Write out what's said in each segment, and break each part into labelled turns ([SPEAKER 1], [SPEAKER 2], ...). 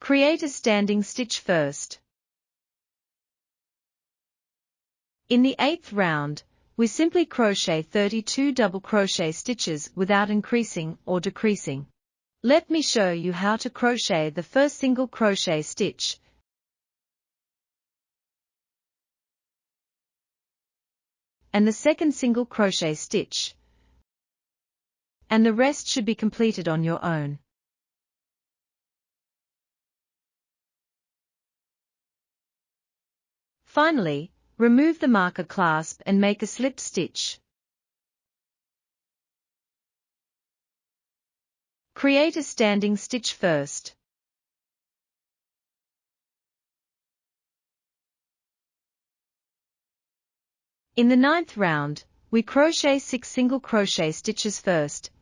[SPEAKER 1] Create a standing stitch first. In the 8th round, we simply crochet 32 double crochet stitches without increasing or decreasing. Let me show you how to crochet the first single crochet stitch, and the second single crochet stitch, and the rest should be completed on your own. Finally, remove the marker clasp and make a slip stitch. Create a standing stitch first. In the 9th round, we crochet 6 single crochet stitches first,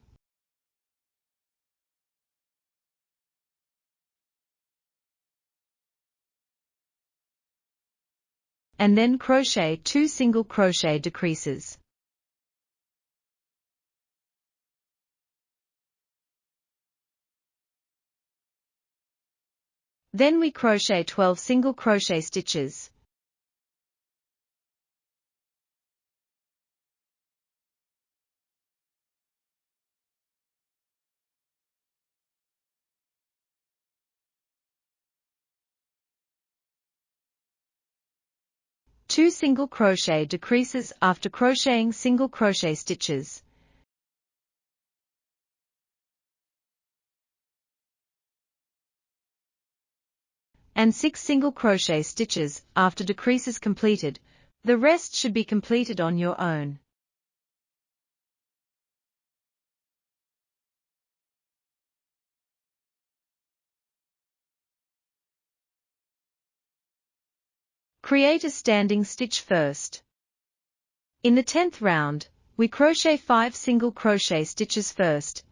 [SPEAKER 1] and then crochet 2 single crochet decreases. Then we crochet 12 single crochet stitches. Two single crochet decreases after crocheting single crochet stitches. And 6 single crochet stitches after decreases completed. The rest should be completed on your own. Create a standing stitch first. In the 10th round, we crochet 5 single crochet stitches first,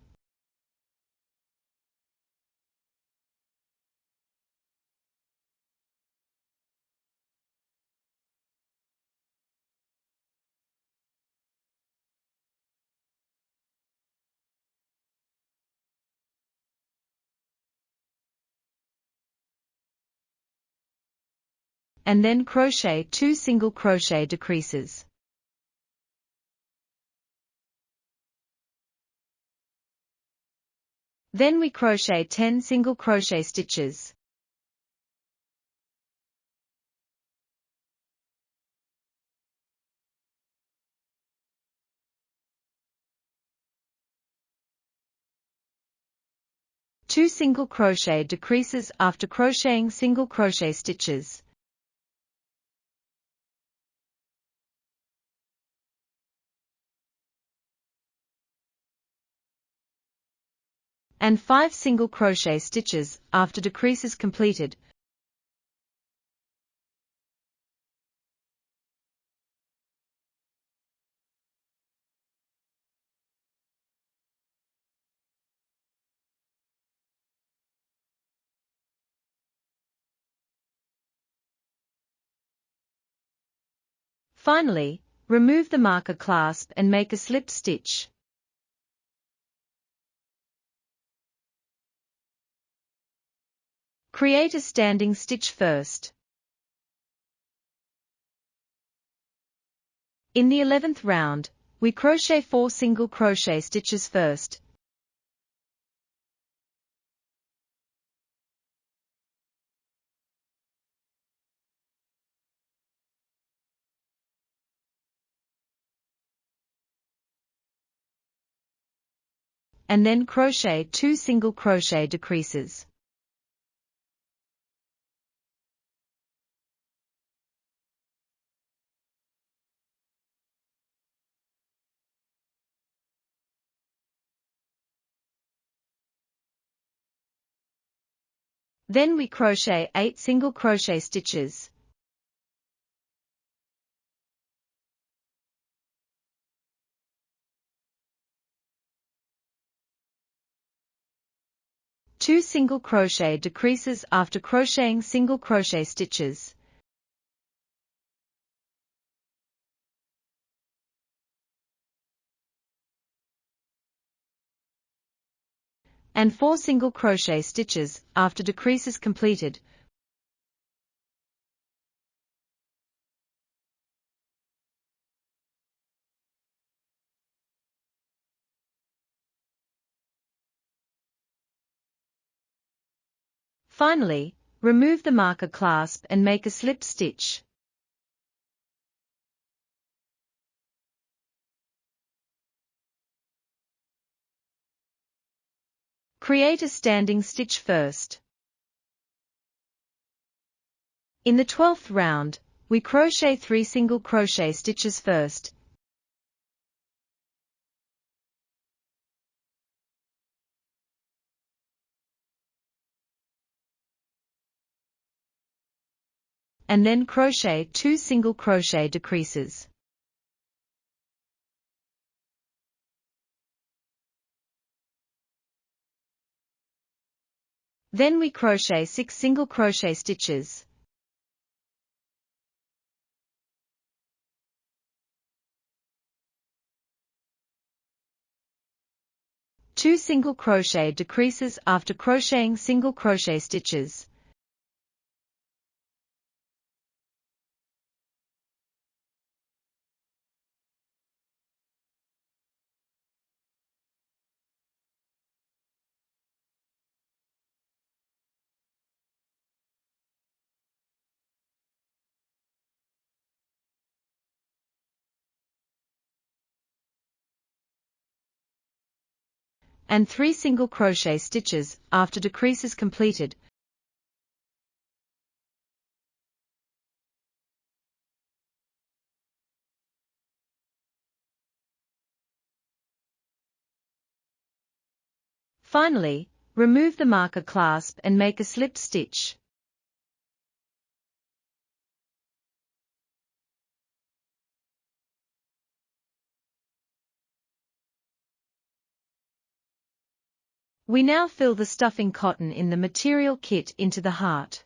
[SPEAKER 1] and then crochet 2 single crochet decreases. Then we crochet 10 single crochet stitches. Two single crochet decreases after crocheting single crochet stitches. And 5 single crochet stitches after decreases completed. Finally, remove the marker clasp and make a slip stitch. Create a standing stitch first. In the 11th round, we crochet 4 single crochet stitches first, and then crochet 2 single crochet decreases. Then we crochet 8 single crochet stitches. Two single crochet decreases after crocheting single crochet stitches. and 4 single crochet stitches after decrease is completed. Finally, remove the marker clasp and make a slip stitch. Create a standing stitch first. In the 12th round, we crochet 3 single crochet stitches first. And then crochet 2 single crochet decreases. Then we crochet 6 single crochet stitches. Two single crochet decreases after crocheting single crochet stitches. And 3 single crochet stitches after decrease is completed. Finally, remove the marker clasp and make a slip stitch. We now fill the stuffing cotton in the material kit into the heart.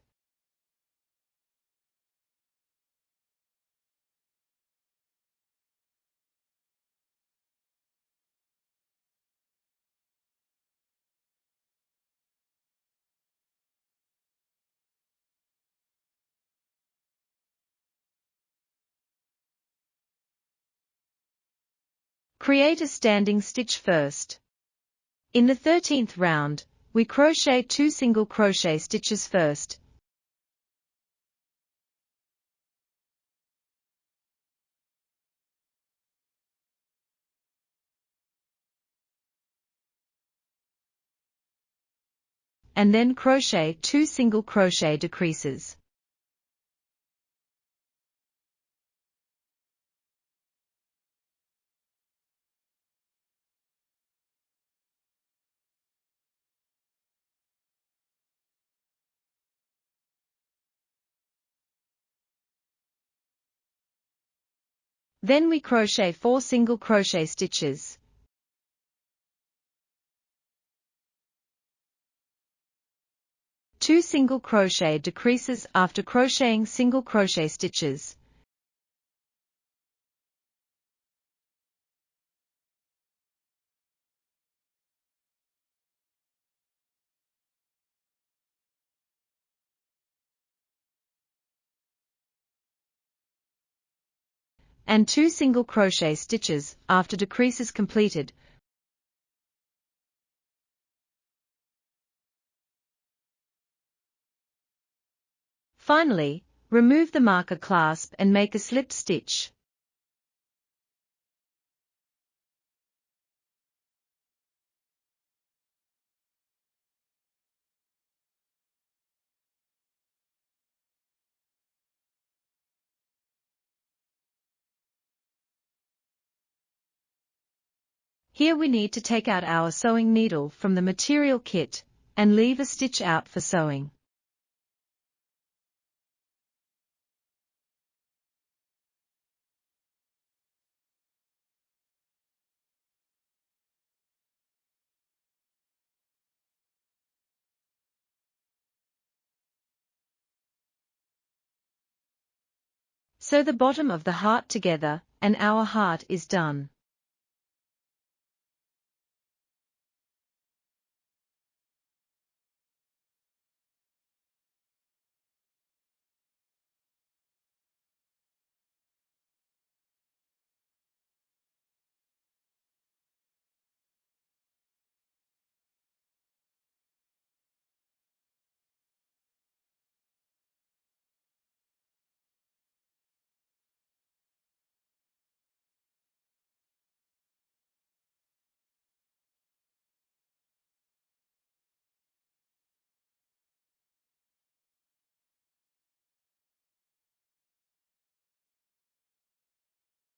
[SPEAKER 1] Create a standing stitch first. In the 13th round, we crochet 2 single crochet stitches first. And then crochet 2 single crochet decreases. Then we crochet 4 single crochet stitches. Two single crochet decreases after crocheting single crochet stitches. And 2 single crochet stitches after decrease is completed. Finally, remove the marker clasp and make a slip stitch. Here we need to take out our sewing needle from the material kit and leave a stitch out for sewing. Sew the bottom of the heart together, and our heart is done.